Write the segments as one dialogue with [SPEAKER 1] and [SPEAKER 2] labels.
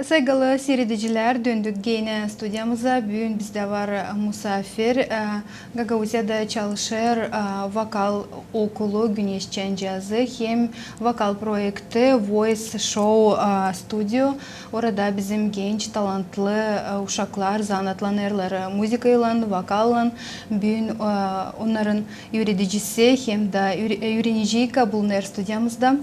[SPEAKER 1] Saygılı seyrediciler, döndük gene stüdyamıza. Bugün bizde var misafir. Gagauziyada çalışır vokal okulu Güneş Çencazı hem vokal projekti Voice Show Studio. Orada bizim genç, talantlı uşaklar zanatlanırlar müzikayla, vokalla. Bugün onların öğreticisi hem de öğreniciyi bulunur stüdyamızda.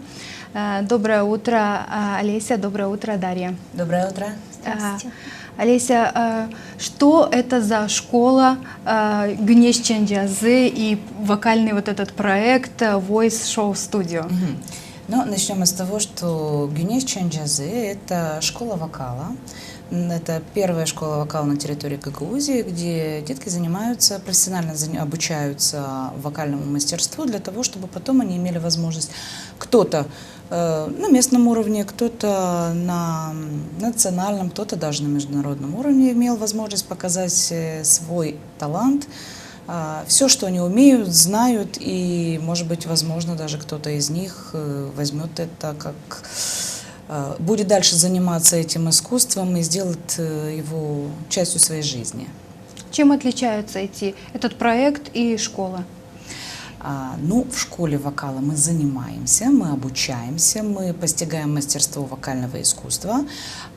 [SPEAKER 1] Доброе утро, Олеся. Доброе утро, Дарья.
[SPEAKER 2] Доброе утро.
[SPEAKER 1] Здравствуйте. Олеся, что это за школа Güneş Çencazı и вокальный вот этот проект Voice Show Studio?
[SPEAKER 2] Ну, начнем с того, что Güneş Çencazı – это школа вокала. Это первая школа вокала на территории Гагаузии, где детки занимаются, профессионально обучаются вокальному мастерству для того, чтобы потом они имели возможность кто-то на местном уровне, кто-то на национальном, кто-то даже на международном уровне имел возможность показать свой талант, все, что они умеют, знают, и, может быть, возможно, даже кто-то из них возьмет это как... будет дальше заниматься этим искусством и сделает его частью своей жизни.
[SPEAKER 1] Чем отличаются этот проект и школа?
[SPEAKER 2] Ну, в школе вокала мы занимаемся, мы обучаемся, мы постигаем мастерство вокального искусства.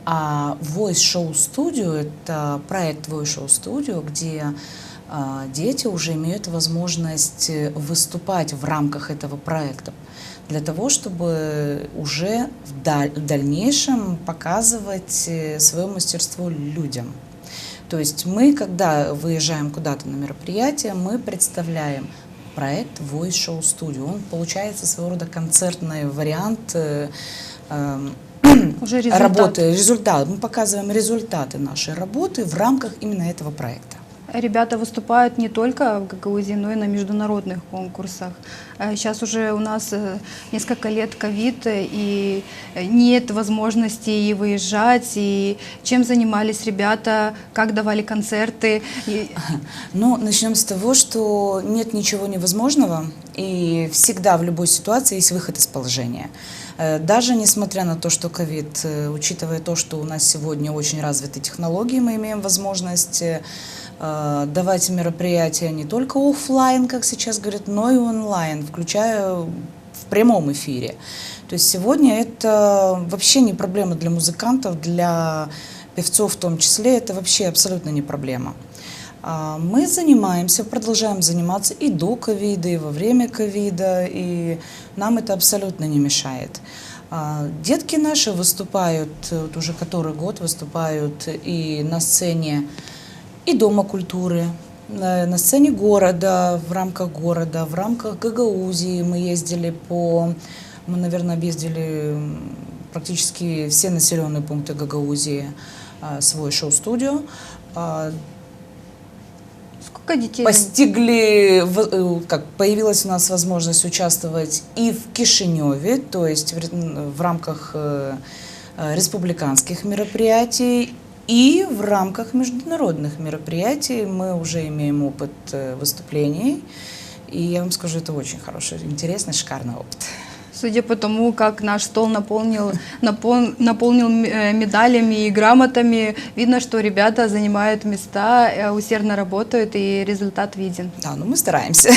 [SPEAKER 2] А Voice Show Studio – это проект Voice Show Studio, где дети уже имеют возможность выступать в рамках этого проекта для того, чтобы уже в дальнейшем показывать свое мастерство людям. То есть мы, когда выезжаем куда-то на мероприятие, мы представляем проект Voice Show Studio. Он получается своего рода концертный вариант работы. Результат. Мы показываем результаты нашей работы в рамках именно этого проекта.
[SPEAKER 1] Ребята выступают не только в Гагаузии, но и на международных конкурсах. Сейчас уже у нас несколько лет ковид, и нет возможности и выезжать. И чем занимались ребята, как давали концерты?
[SPEAKER 2] Ну, начнем с того, что нет ничего невозможного, и всегда в любой ситуации есть выход из положения. Даже несмотря на то, что ковид, учитывая то, что у нас сегодня очень развиты технологии, мы имеем возможность давать мероприятия не только офлайн, как сейчас говорят, но и онлайн, включая в прямом эфире. То есть сегодня это вообще не проблема для музыкантов, для певцов в том числе, это вообще абсолютно не проблема. Мы занимаемся, продолжаем заниматься и до ковида, и во время ковида, и нам это абсолютно не мешает. Детки наши выступают, вот уже который год выступают и на сцене и Дома культуры, на сцене города, в рамках Гагаузии. Мы, наверное, объездили практически все населенные пункты Гагаузии, свой шоу-студио.
[SPEAKER 1] Сколько детей?
[SPEAKER 2] Появилась у нас возможность участвовать и в Кишиневе, то есть в рамках республиканских мероприятий, и в рамках международных мероприятий. Мы уже имеем опыт выступлений, и я вам скажу, это очень хороший, интересный, шикарный опыт.
[SPEAKER 1] Судя по тому, как наш стол наполнил медалями и грамотами, видно, что ребята занимают места, усердно работают, и результат виден.
[SPEAKER 2] Да, но мы стараемся.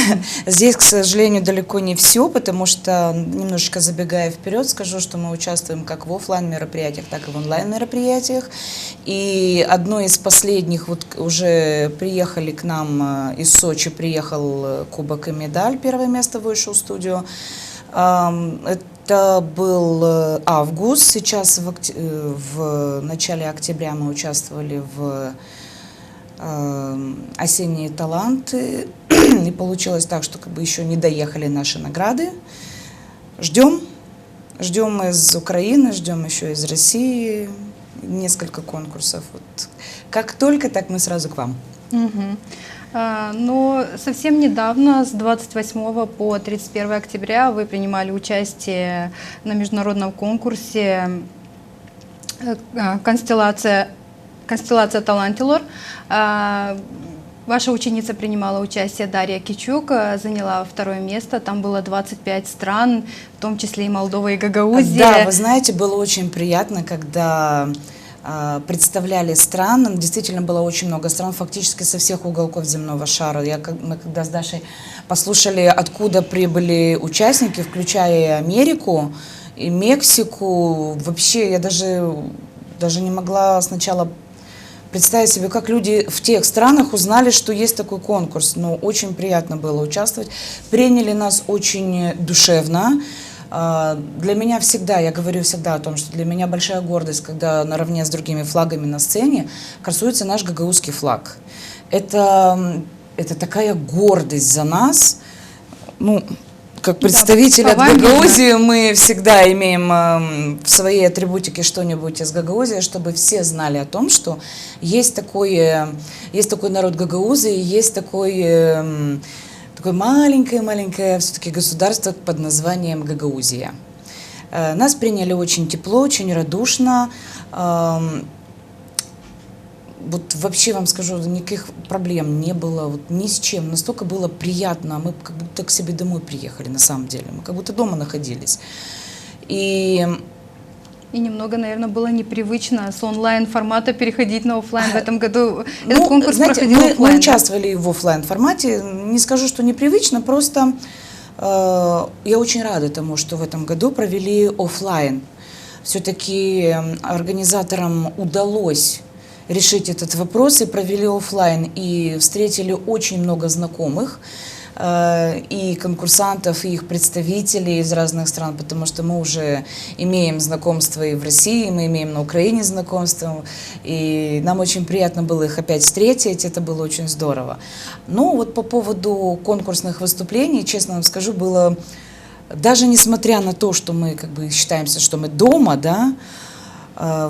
[SPEAKER 2] Здесь, к сожалению, далеко не все, потому что, немножечко забегая вперед, скажу, что мы участвуем как в офлайн мероприятиях, так и в онлайн мероприятиях. И одно из последних, вот уже приехали к нам из Сочи, приехал Кубок и медаль, первое место в Voice Show Studio. Это был август, сейчас в начале октября мы участвовали в «Осенние таланты», и получилось так, что еще не доехали наши награды. Ждем из Украины, ждем еще из России, несколько конкурсов. Вот. Как только, так мы сразу к вам.
[SPEAKER 1] Но совсем недавно, с 28 по 31 октября, вы принимали участие на международном конкурсе «Констеллация Талантилор». Ваша ученица принимала участие, Дарья Кичук, заняла второе место. Там было 25 стран, в том числе и Молдова и Гагаузия.
[SPEAKER 2] Да, вы знаете, было очень приятно, когда представляли стран. Действительно было очень много стран, фактически со всех уголков земного шара. Мы когда с Дашей послушали, откуда прибыли участники, включая и Америку, и Мексику, вообще я даже не могла сначала представить себе, как люди в тех странах узнали, что есть такой конкурс. Но очень приятно было участвовать. Приняли нас очень душевно. Для меня всегда, я говорю всегда о том, что для меня большая гордость, когда наравне с другими флагами на сцене красуется наш гагаузский флаг. Это такая гордость за нас. Ну, как представители от Гагаузии мы всегда имеем в своей атрибутике что-нибудь из Гагаузии, чтобы все знали о том, что есть такой народ Гагаузии, есть такое маленькое все-таки государство под названием Гагаузия. Нас приняли очень тепло, очень радушно. Вот вообще вам скажу, никаких проблем не было, вот ни с чем. Настолько было приятно. Мы как будто к себе домой приехали, на самом деле. Мы как будто дома находились. И
[SPEAKER 1] немного, наверное, было непривычно с онлайн-формата переходить на офлайн. В этом году этот конкурс проходил офлайн.
[SPEAKER 2] Мы участвовали в офлайн-формате. Не скажу, что непривычно, просто я очень рада тому, что в этом году провели офлайн. Все-таки организаторам удалось решить этот вопрос и провели офлайн. И встретили очень много знакомых и конкурсантов, и их представителей из разных стран, потому что мы уже имеем знакомство и в России, мы имеем на Украине знакомство, и нам очень приятно было их опять встретить, это было очень здорово. Но вот по поводу конкурсных выступлений, честно вам скажу, было, даже несмотря на то, что мы как бы считаемся, что мы дома, да,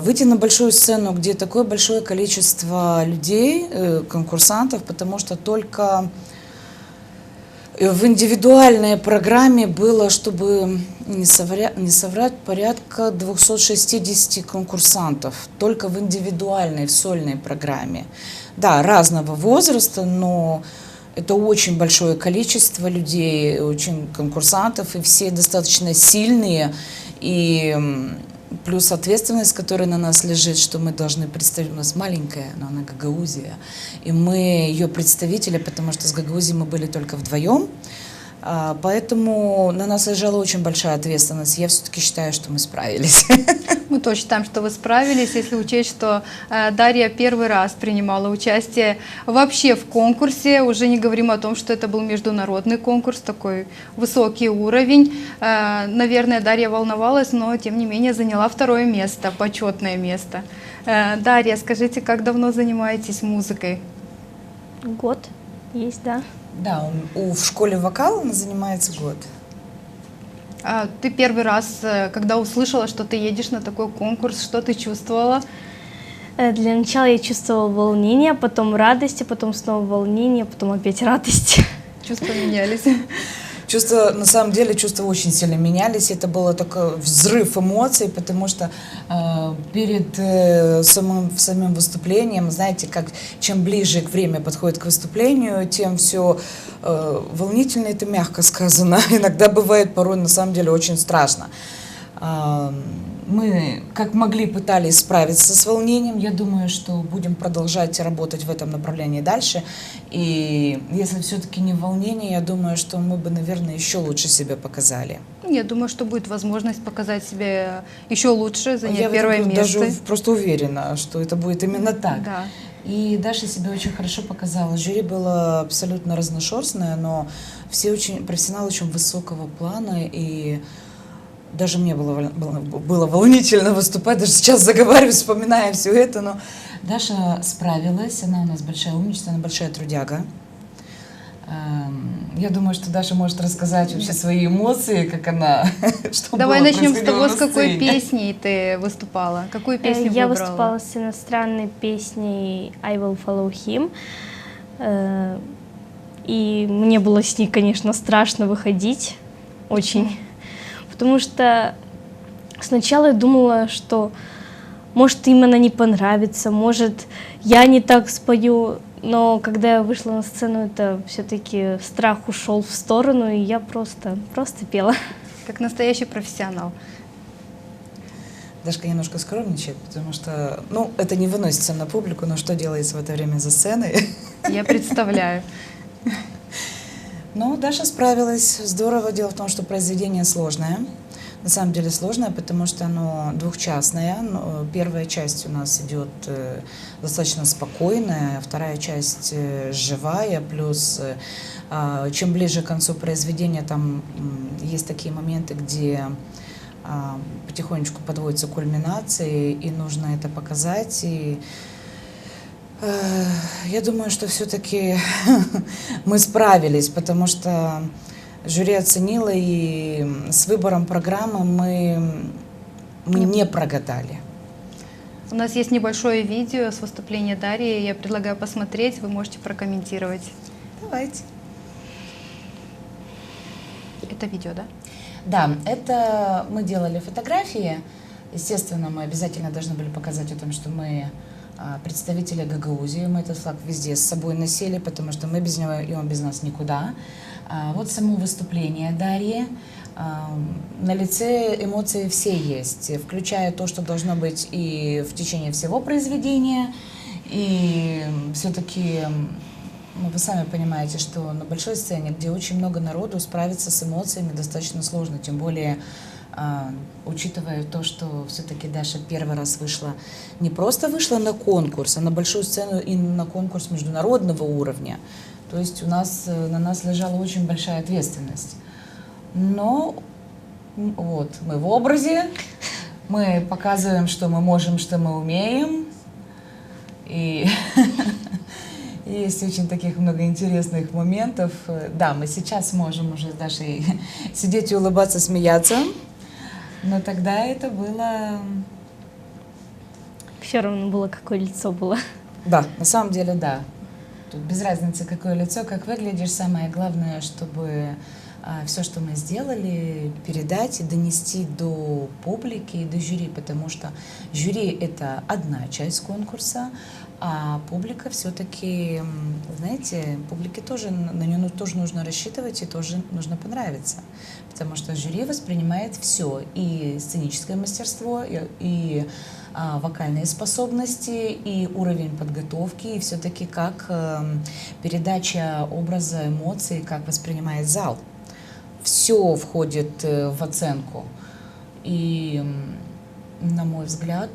[SPEAKER 2] выйти на большую сцену, где такое большое количество людей, конкурсантов, потому что только в индивидуальной программе было, чтобы не соврать, порядка 260 конкурсантов. Только в индивидуальной, в сольной программе. Да, разного возраста, но это очень большое количество людей, очень конкурсантов, и все достаточно сильные. И плюс ответственность, которая на нас лежит, что мы должны представить, у нас маленькая, но она Гагаузия, и мы ее представители, потому что с Гагаузией мы были только вдвоем, поэтому на нас лежала очень большая ответственность. Я все-таки считаю, что мы справились.
[SPEAKER 1] Мы тоже считаем, что вы справились, если учесть, что Дарья первый раз принимала участие вообще в конкурсе. Уже не говорим о том, что это был международный конкурс, такой высокий уровень. Наверное, Дарья волновалась, но тем не менее заняла второе место, почетное место. Дарья, скажите, как давно занимаетесь музыкой?
[SPEAKER 3] Год есть, да.
[SPEAKER 2] Да, в школе вокала она занимается год.
[SPEAKER 1] Ты первый раз, когда услышала, что ты едешь на такой конкурс, что ты чувствовала?
[SPEAKER 3] Для начала я чувствовала волнение, потом радость, а потом снова волнение, потом опять радость.
[SPEAKER 1] Чувства менялись.
[SPEAKER 2] Чувства, на самом деле, чувства очень сильно менялись. Это был такой взрыв эмоций, потому что перед самим выступлением, знаете, чем ближе время подходит к выступлению, тем все волнительно, это мягко сказано. Иногда бывает порой, на самом деле, очень страшно. Мы, как могли, пытались справиться с волнением. Я думаю, что будем продолжать работать в этом направлении дальше. И если все-таки не волнение, я думаю, что мы бы, наверное, еще лучше себя показали.
[SPEAKER 1] Я думаю, что будет возможность показать себя еще лучше, занять первое место.
[SPEAKER 2] Я даже просто уверена, что это будет именно так.
[SPEAKER 1] Да.
[SPEAKER 2] И Даша себя очень хорошо показала. Жюри было абсолютно разношерстное, но все очень профессионалы очень высокого плана, и даже мне было волнительно выступать, даже сейчас заговариваю, вспоминая все это, но Даша справилась, она у нас большая умничка, она большая трудяга. Я думаю, что Даша может рассказать вообще свои эмоции, как она, что
[SPEAKER 1] Давай
[SPEAKER 2] было,
[SPEAKER 1] начнем с того,
[SPEAKER 2] на
[SPEAKER 1] с какой
[SPEAKER 2] сцене.
[SPEAKER 1] песней ты выступала. Какую песню
[SPEAKER 3] Я
[SPEAKER 1] выбрала?
[SPEAKER 3] выступала с иностранной песней «I will follow him». И мне было с ней, конечно, страшно выходить, очень. Потому что сначала я думала, что может им она не понравится, может я не так спою, но когда я вышла на сцену, это все-таки страх ушел в сторону, и я просто пела.
[SPEAKER 1] Как настоящий профессионал.
[SPEAKER 2] Дашка немножко скромничает, потому что, ну, это не выносится на публику, но что делается в это время за сценой?
[SPEAKER 1] Я представляю.
[SPEAKER 2] Ну, Даша справилась здорово. Дело в том, что произведение сложное. На самом деле сложное, потому что оно двухчастное. Первая часть у нас идет достаточно спокойная, вторая часть живая, плюс чем ближе к концу произведения, там есть такие моменты, где потихонечку подводятся кульминации, и нужно это показать. И я думаю, что все-таки мы справились, потому что жюри оценило, и с выбором программы мы не прогадали.
[SPEAKER 1] У нас есть небольшое видео с выступления Дарьи. Я предлагаю посмотреть, вы можете прокомментировать.
[SPEAKER 2] Давайте.
[SPEAKER 1] Это видео, да?
[SPEAKER 2] Да, это мы делали фотографии. Естественно, мы обязательно должны были показать о том, что мы представители Гагаузии. Мы этот флаг везде с собой носили, потому что мы без него, и он без нас никуда. Вот само выступление Дарьи. На лице эмоции все есть, включая то, что должно быть и в течение всего произведения. И все-таки, ну, вы сами понимаете, что на большой сцене, где очень много народу, справиться с эмоциями достаточно сложно. Тем более, учитывая то, что все-таки Даша первый раз вышла, не просто вышла на конкурс, а на большую сцену и на конкурс международного уровня. То есть на нас лежала очень большая ответственность. Но вот мы в образе, мы показываем, что мы можем, что мы умеем. И есть очень таких много интересных моментов. Да, мы сейчас можем уже с Дашей сидеть и улыбаться, смеяться. Но тогда это было...
[SPEAKER 3] Все равно было, какое лицо было.
[SPEAKER 2] Да, на самом деле, да. Тут без разницы, какое лицо, как выглядишь. Самое главное, чтобы все, что мы сделали, передать и донести до публики и до жюри, потому что жюри — это одна часть конкурса, а публика все-таки, знаете, публике тоже, на нее тоже нужно рассчитывать и тоже нужно понравиться, потому что жюри воспринимает все, и сценическое мастерство, и вокальные способности, и уровень подготовки, и все-таки как передача образа, эмоций, как воспринимает зал. Все входит в оценку. И, на мой взгляд,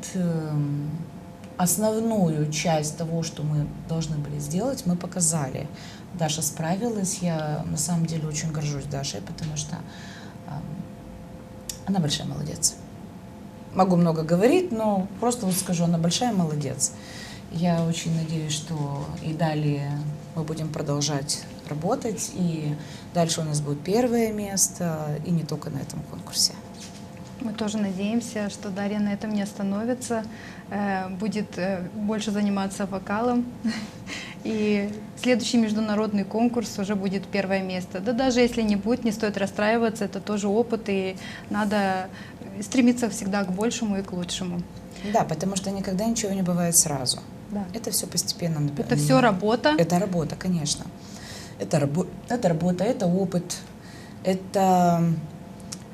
[SPEAKER 2] основную часть того, что мы должны были сделать, мы показали. Даша справилась. Я на самом деле очень горжусь Дашей, потому что она большая молодец. Могу много говорить, но просто вот скажу, она большая молодец. Я очень надеюсь, что и далее мы будем продолжать работать, и дальше у нас будет первое место, и не только на этом конкурсе.
[SPEAKER 1] Мы тоже надеемся, что Дарья на этом не остановится, будет больше заниматься вокалом. И следующий международный конкурс уже будет первое место. Да даже если не будет, не стоит расстраиваться, это тоже опыт, и надо стремиться всегда к большему и к лучшему.
[SPEAKER 2] Да, потому что никогда ничего не бывает сразу.
[SPEAKER 1] Да.
[SPEAKER 2] Это все постепенно.
[SPEAKER 1] Это все работа.
[SPEAKER 2] Это работа, конечно. Это работа, это опыт. Это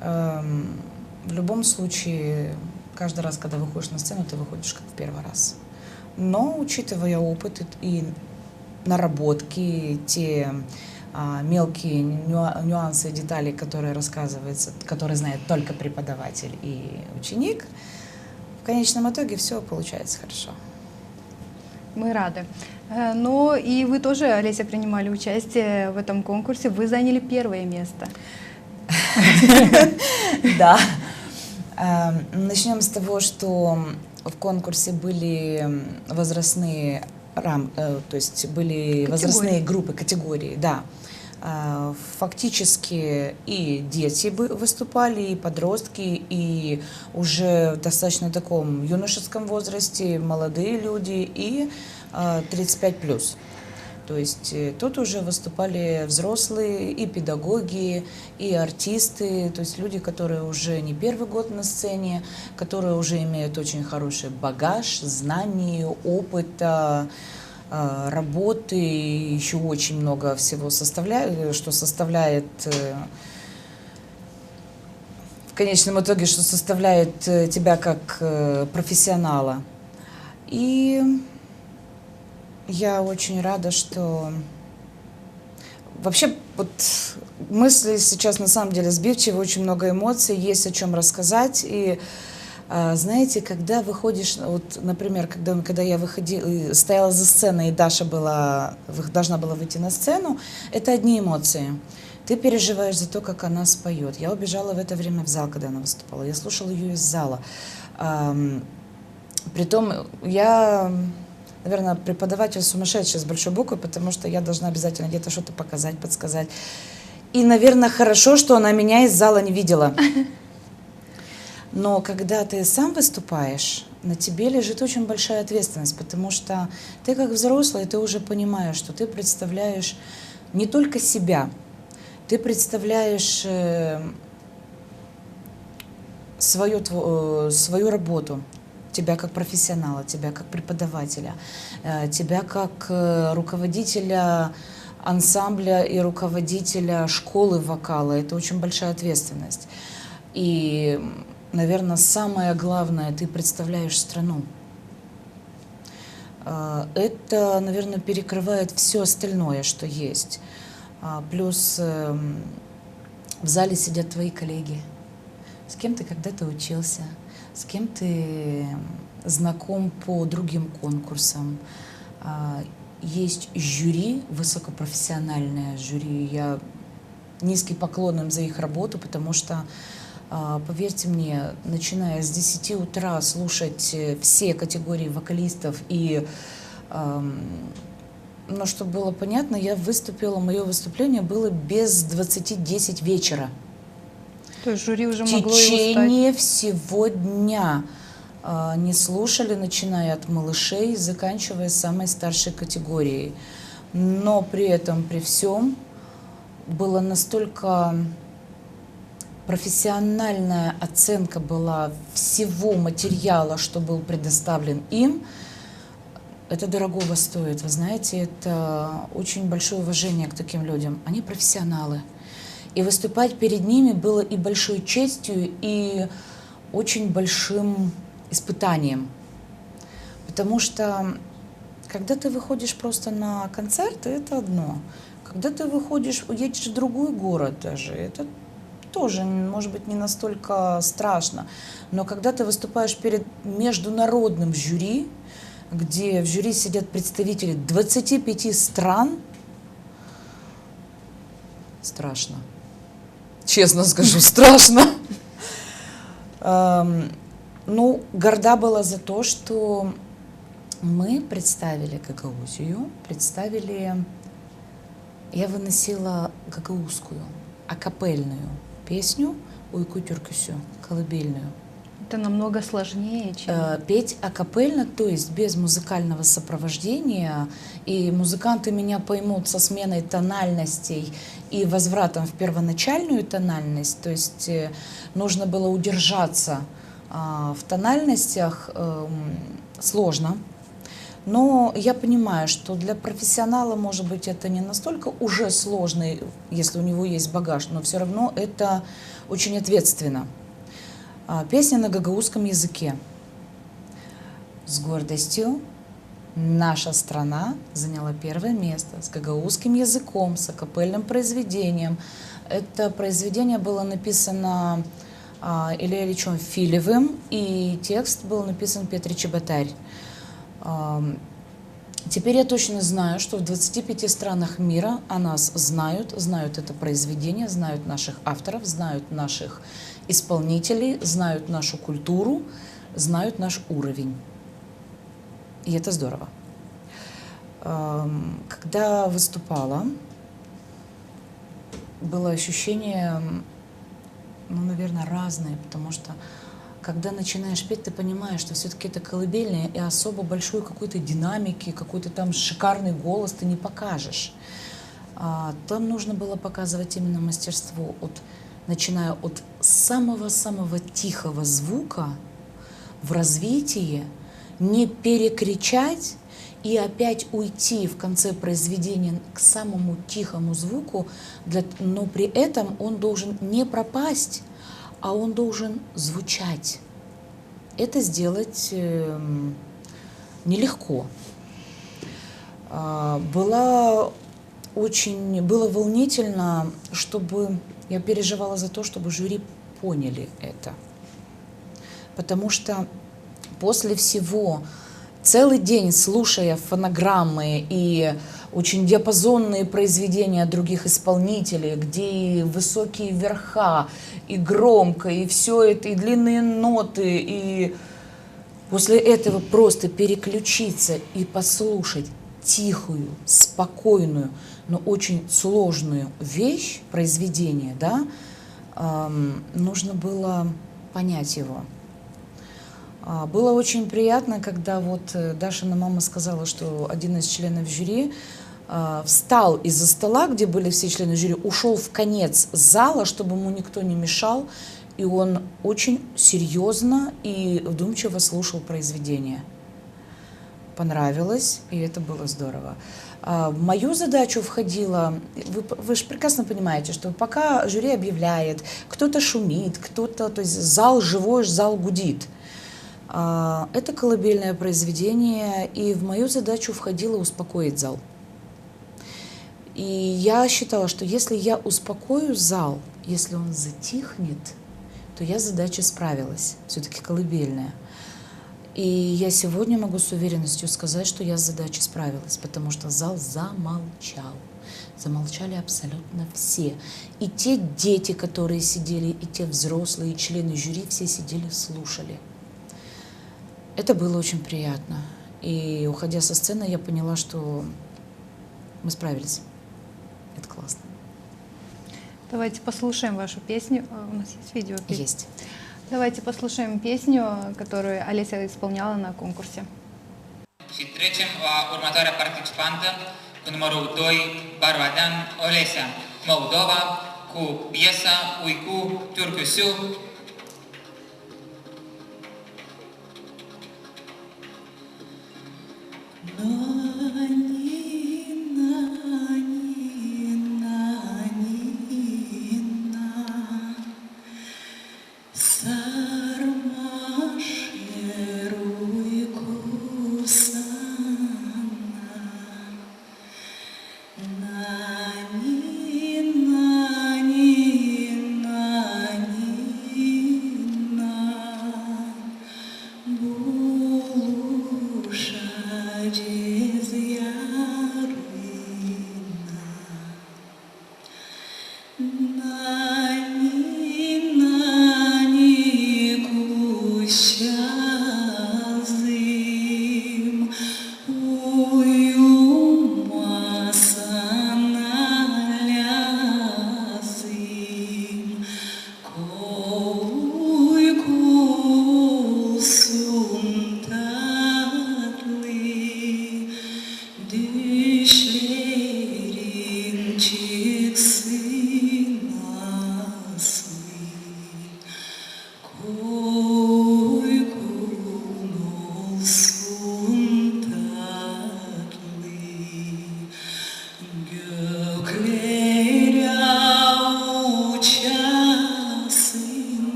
[SPEAKER 2] в любом случае, каждый раз, когда выходишь на сцену, ты выходишь как в первый раз. Но, учитывая опыт и наработки, те мелкие нюансы, детали, которые рассказываются, которые знает только преподаватель и ученик, в конечном итоге все получается хорошо.
[SPEAKER 1] Мы рады. Но и вы тоже, Олеся, принимали участие в этом конкурсе. Вы заняли первое место.
[SPEAKER 2] Да. Начнем с того, что в конкурсе были возрастные то есть были возрастные группы, категории, да. Фактически и дети выступали, и подростки, и уже в достаточно таком юношеском возрасте молодые люди, и 35+. То есть тут уже выступали взрослые, и педагоги, и артисты, то есть люди, которые уже не первый год на сцене, которые уже имеют очень хороший багаж, знаний, опыта, работы, еще очень много всего составляет, что составляет конечном итоге, что составляет тебя как профессионала. И я очень рада, что вообще вот мысли сейчас на самом деле сбивчивые, очень много эмоций, есть о чем рассказать. И знаете, когда выходишь, вот, например, когда я стояла за сценой, и Даша должна была выйти на сцену, это одни эмоции. Ты переживаешь за то, как она споет. Я убежала в это время в зал, когда она выступала. Я слушала ее из зала. Притом я, наверное, преподаватель сумасшедший с большой буквы, потому что я должна обязательно где-то что-то показать, подсказать. И, наверное, хорошо, что она меня из зала не видела. Но когда ты сам выступаешь, на тебе лежит очень большая ответственность, потому что ты как взрослый, ты уже понимаешь, что ты представляешь не только себя, ты представляешь свою работу, тебя как профессионала, тебя как преподавателя, тебя как руководителя ансамбля и руководителя школы вокала. Это очень большая ответственность. И, наверное, самое главное, ты представляешь страну. Это, наверное, перекрывает все остальное, что есть. Плюс в зале сидят твои коллеги, с кем ты когда-то учился, с кем ты знаком по другим конкурсам. Есть жюри, высокопрофессиональное жюри. Я низкий поклон им за их работу, потому что, поверьте мне, начиная с 10 утра слушать все категории вокалистов и... Но чтобы было понятно, мое выступление было без 20:10 вечера.
[SPEAKER 1] То есть жюри уже
[SPEAKER 2] В
[SPEAKER 1] могло и устать.
[SPEAKER 2] течение всего дня не слушали, начиная от малышей, заканчивая самой старшей категорией. Но при этом, при всем, была настолько профессиональная оценка была всего материала, что был предоставлен им. Это дорогого стоит, вы знаете, это очень большое уважение к таким людям. Они профессионалы. И выступать перед ними было и большой честью, и очень большим испытанием. Потому что, когда ты выходишь просто на концерт, это одно. Когда ты едешь в другой город даже, это тоже, может быть, не настолько страшно. Но когда ты выступаешь перед международным жюри, где в жюри сидят представители 25 стран, страшно. Честно скажу, страшно. Ну, горда была за то, что мы представили Гагаузию, я выносила гагаузскую, акапельную песню «Уйку тюркюсю», колыбельную.
[SPEAKER 1] Это намного сложнее, чем...
[SPEAKER 2] Петь акапельно, то есть без музыкального сопровождения, и музыканты меня поймут со сменой тональностей и возвратом в первоначальную тональность, то есть нужно было удержаться в тональностях, сложно. Но я понимаю, что для профессионала, может быть, это не настолько уже сложно, если у него есть багаж, но все равно это очень ответственно. Песня на гагаузском языке. С гордостью наша страна заняла первое место с гагаузским языком, с акапельным произведением. Это произведение было написано Ильей Ильичем Филевым, и текст был написан Петри Чеботарь. Теперь я точно знаю, что в 25 странах мира о нас знают это произведение, знают наших авторов, знают наших исполнителей, знают нашу культуру, знают наш уровень. И это здорово. Когда выступала, было ощущение, наверное, разное, потому что когда начинаешь петь, ты понимаешь, что все-таки это колыбельная, и особо большой какой-то динамики, какой-то там шикарный голос ты не покажешь. Там нужно было показывать именно мастерство, начиная от самого-самого тихого звука в развитии, не перекричать и опять уйти в конце произведения к самому тихому звуку, но при этом он должен не пропасть, а он должен звучать. Это сделать нелегко. Было волнительно, чтобы я переживала за то, чтобы жюри поняли это. Потому что после всего, целый день слушая фонограммы и очень диапазонные произведения других исполнителей, где и высокие верха, и громко, и все это, и длинные ноты, и после этого просто переключиться и послушать тихую, спокойную, но очень сложную вещь, произведение, да, нужно было понять его. Было очень приятно, когда вот Дашина мама сказала, что один из членов жюри встал из-за стола, где были все члены жюри, ушел в конец зала, чтобы ему никто не мешал, и он очень серьезно и вдумчиво слушал произведение. Понравилось, и это было здорово. В мою задачу входило, вы же прекрасно понимаете, что пока жюри объявляет, кто-то шумит, кто-то, то есть зал живой, зал гудит. Это колыбельное произведение, и в мою задачу входило успокоить зал. И я считала, что если я успокою зал, если он затихнет, то я с задачей справилась, все-таки колыбельная. И я сегодня могу с уверенностью сказать, что я с задачей справилась, потому что зал замолчал. Замолчали абсолютно все. И те дети, которые сидели, и те взрослые, и члены жюри, все сидели, слушали. Это было очень приятно. И уходя со сцены, я поняла, что мы справились. Это классно.
[SPEAKER 1] Давайте послушаем вашу песню. У нас есть видео?
[SPEAKER 2] Есть.
[SPEAKER 1] Давайте послушаем песню, которую Олеся исполняла на конкурсе.
[SPEAKER 4] Și trecem la următoarea participantă cu numărul 2, Barbadem Olesea, Moldova, cu piesa Uyku Türküsü.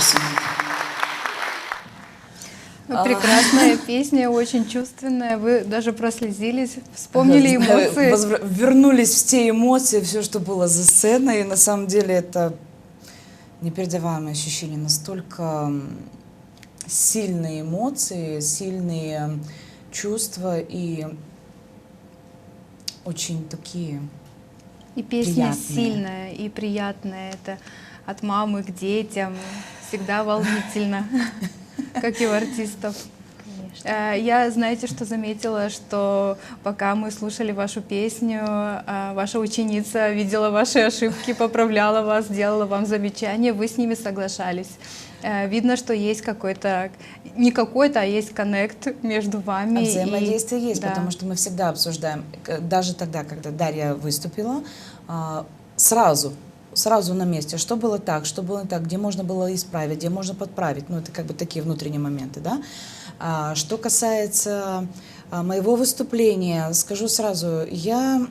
[SPEAKER 2] вопросом.
[SPEAKER 1] Ну, прекрасная песня, очень чувственная. Вы даже прослезились, вспомнили эмоции.
[SPEAKER 2] Вернулись в те эмоции, все, что было за сценой. И на самом деле это непередаваемое ощущение. Настолько сильные эмоции, сильные чувства и очень такие
[SPEAKER 1] И песня
[SPEAKER 2] приятные.
[SPEAKER 1] сильная и приятная. Это от мамы к детям. Всегда волнительно, как и у артистов. Я, знаете, что заметила, что пока мы слушали вашу песню, ваша ученица видела ваши ошибки, поправляла вас, делала вам замечания, вы с ними соглашались. Видно, что есть какой-то, не какой-то, а есть коннект между вами.
[SPEAKER 2] А взаимодействие есть,
[SPEAKER 1] да.
[SPEAKER 2] потому что мы всегда обсуждаем, даже тогда, когда Дарья выступила, сразу на месте, что было так, что было не так, где можно было исправить, где можно подправить, ну это как бы такие внутренние моменты, да. Что касается моего выступления, скажу сразу, я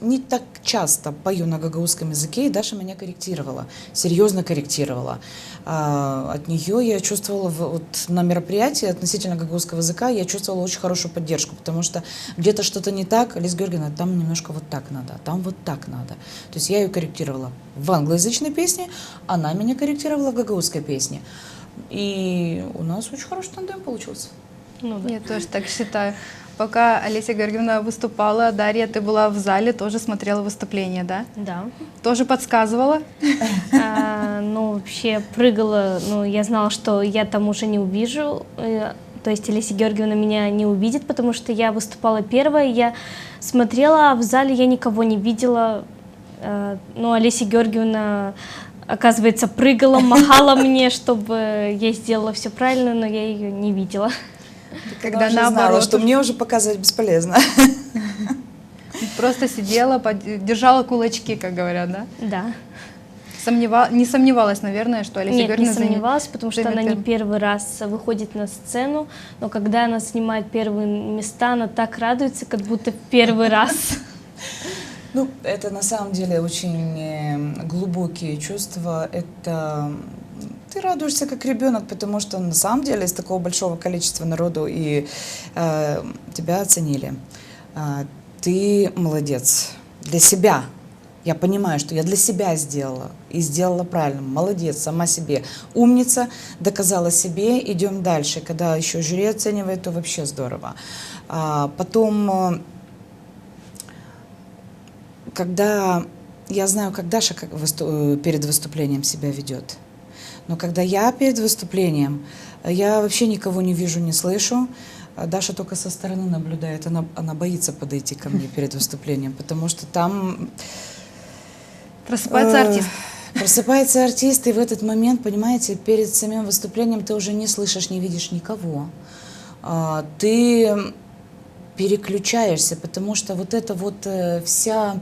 [SPEAKER 2] не так часто пою на гагаузском языке, и Даша меня корректировала, серьезно корректировала. От нее я чувствовала вот на мероприятии относительно гагаузского языка, я чувствовала очень хорошую поддержку, потому что где-то что-то не так, Лиза Георгиевна, там немножко вот так надо, там вот так надо. То есть я ее корректировала в англоязычной песне, она меня корректировала в гагаузской песне. И у нас очень хороший тандем получился.
[SPEAKER 3] Ну, да.
[SPEAKER 1] Я тоже так считаю. Пока Олеся Георгиевна выступала, Дарья, ты была в зале, тоже смотрела выступление, да?
[SPEAKER 3] Да.
[SPEAKER 1] Тоже подсказывала?
[SPEAKER 3] Ну, вообще прыгала, ну, я знала, что я там уже не увижу, то есть Олеся Георгиевна меня не увидит, потому что я выступала первая, я смотрела, а в зале я никого не видела, но Олеся Георгиевна, оказывается, прыгала, махала мне, чтобы я сделала все правильно, но я ее не видела.
[SPEAKER 1] Когда
[SPEAKER 2] Уже
[SPEAKER 1] наоборот,
[SPEAKER 2] знала, что мне уже показывать бесполезно.
[SPEAKER 1] просто сидела, держала кулачки, как говорят, да?
[SPEAKER 3] Да.
[SPEAKER 1] Не сомневалась, наверное, что Олеся
[SPEAKER 3] Нет, не
[SPEAKER 1] Георгиевна
[SPEAKER 3] сомневалась, потому что она не
[SPEAKER 1] займет
[SPEAKER 3] первый раз выходит на сцену, но когда она снимает первые места, она так радуется, как будто в первый раз.
[SPEAKER 2] Ну, это на самом деле очень глубокие чувства. Это ты радуешься как ребенок, потому что на самом деле из такого большого количества народу и тебя оценили. Ты молодец для себя. Я понимаю, что я для себя сделала и сделала правильно. Молодец, сама себе. Умница, доказала себе, идем дальше. Когда еще жюри оценивает, то вообще здорово. Потом, когда я знаю, как Даша перед выступлением себя ведет, но когда я перед выступлением, я вообще никого не вижу, не слышу. Даша только со стороны наблюдает, она боится подойти ко мне перед выступлением, потому что там
[SPEAKER 1] Просыпается артист.
[SPEAKER 2] Просыпается артист, и в этот момент, понимаете, перед самим выступлением ты уже не слышишь, не видишь никого. Ты переключаешься, потому что вот это все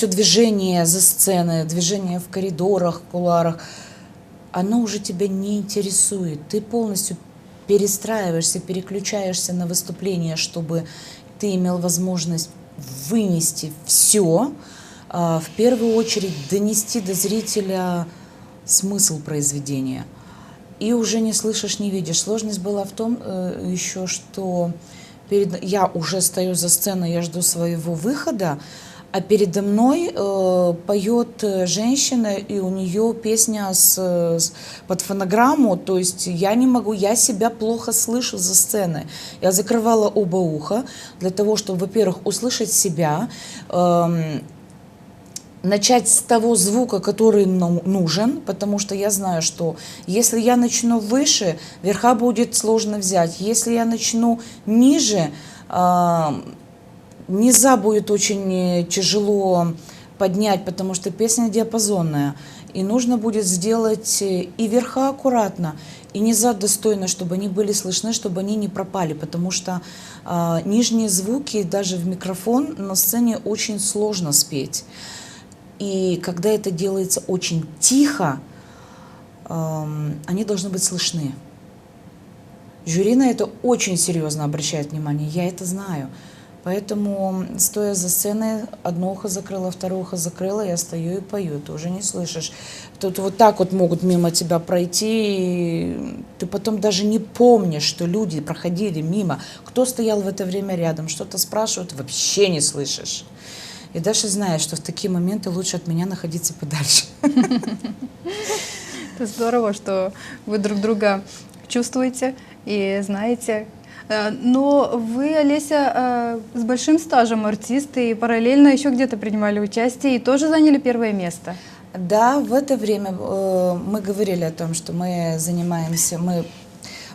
[SPEAKER 2] движение за сценой, движение в коридорах, кулуарах, оно уже тебя не интересует. Ты полностью перестраиваешься, переключаешься на выступление, чтобы ты имел возможность вынести все, в первую очередь донести до зрителя смысл произведения. И уже не слышишь, не видишь. Сложность была в том еще, что я уже стою за сценой, я жду своего выхода, а передо мной поет женщина, и у нее песня под фонограмму, то есть я не могу, я себя плохо слышу за сценой. Я закрывала оба уха для того, чтобы, во-первых, услышать себя, начать с того звука, который нам нужен, потому что я знаю, что если я начну выше, верха будет сложно взять. Если я начну ниже, низа будет очень тяжело поднять, потому что песня диапазонная. И нужно будет сделать и верха аккуратно, и низа достойно, чтобы они были слышны, чтобы они не пропали, потому что нижние звуки даже в микрофон на сцене очень сложно спеть. И когда это делается очень тихо, они должны быть слышны. Жюри на это очень серьезно обращает внимание, я это знаю. Поэтому, стоя за сценой, одно ухо закрыла, второе ухо закрыла, я стою и пою, ты уже не слышишь. Тут вот так вот могут мимо тебя пройти, и ты потом даже не помнишь, что люди проходили мимо, кто стоял в это время рядом, что-то спрашивают, вообще не слышишь. И даже знаешь, что в такие моменты лучше от меня находиться подальше.
[SPEAKER 1] Это здорово, что вы друг друга чувствуете и знаете. Но вы, Олеся, с большим стажем артисты и параллельно еще где-то принимали участие и тоже заняли первое место.
[SPEAKER 2] Да, в это время мы говорили о том, что мы занимаемся, мы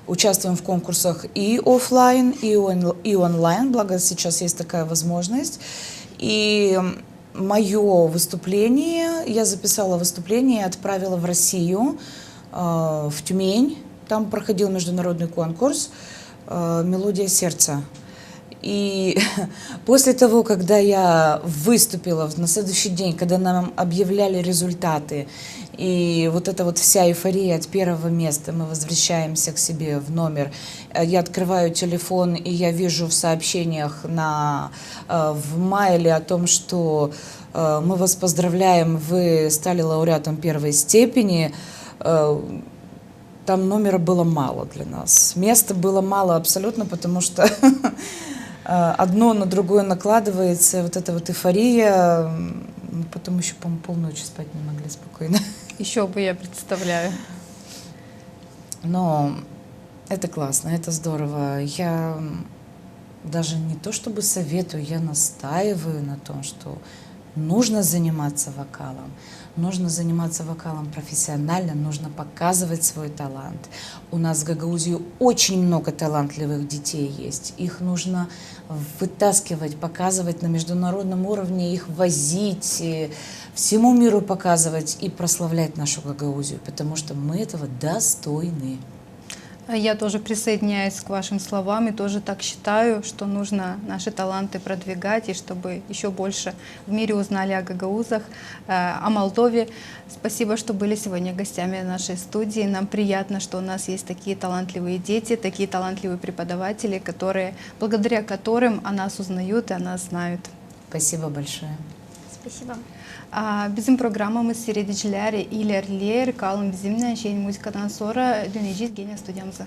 [SPEAKER 2] участвуем в конкурсах и офлайн, и онлайн, благо сейчас есть такая возможность. И мое выступление, я записала выступление и отправила в Россию, в Тюмень. Там проходил международный конкурс «Мелодия сердца». И после того, когда я выступила на следующий день, когда нам объявляли результаты, и вот эта вот вся эйфория от первого места, мы возвращаемся к себе в номер, я открываю телефон, и я вижу в сообщениях в мейле о том, что мы вас поздравляем, вы стали лауреатом первой степени. Там номера было мало для нас. Места было мало абсолютно, потому что одно на другое накладывается, вот эта вот эйфория. Потом еще, по-моему, полночи спать не могли спокойно.
[SPEAKER 1] Еще бы, я представляю.
[SPEAKER 2] Но это классно, это здорово. Я даже не то чтобы советую, я настаиваю на том, что нужно заниматься вокалом. Нужно заниматься вокалом профессионально, нужно показывать свой талант. У нас в Гагаузии очень много талантливых детей есть. Их нужно вытаскивать, показывать на международном уровне, их возить, всему миру показывать и прославлять нашу Гагаузию, потому что мы этого достойны.
[SPEAKER 1] Я тоже присоединяюсь к вашим словам и тоже так считаю, что нужно наши таланты продвигать, и чтобы еще больше в мире узнали о гагаузах, о Молдове. Спасибо, что были сегодня гостями нашей студии. Нам приятно, что у нас есть такие талантливые дети, такие талантливые преподаватели, благодаря которым о нас узнают и о нас знают.
[SPEAKER 2] Спасибо большое.
[SPEAKER 3] Спасибо.
[SPEAKER 1] Bizim programımız seyrediciler ilerler. Kalın bizimle. Şeyin müzikadan sonra döneceğiz gene stüdyamıza.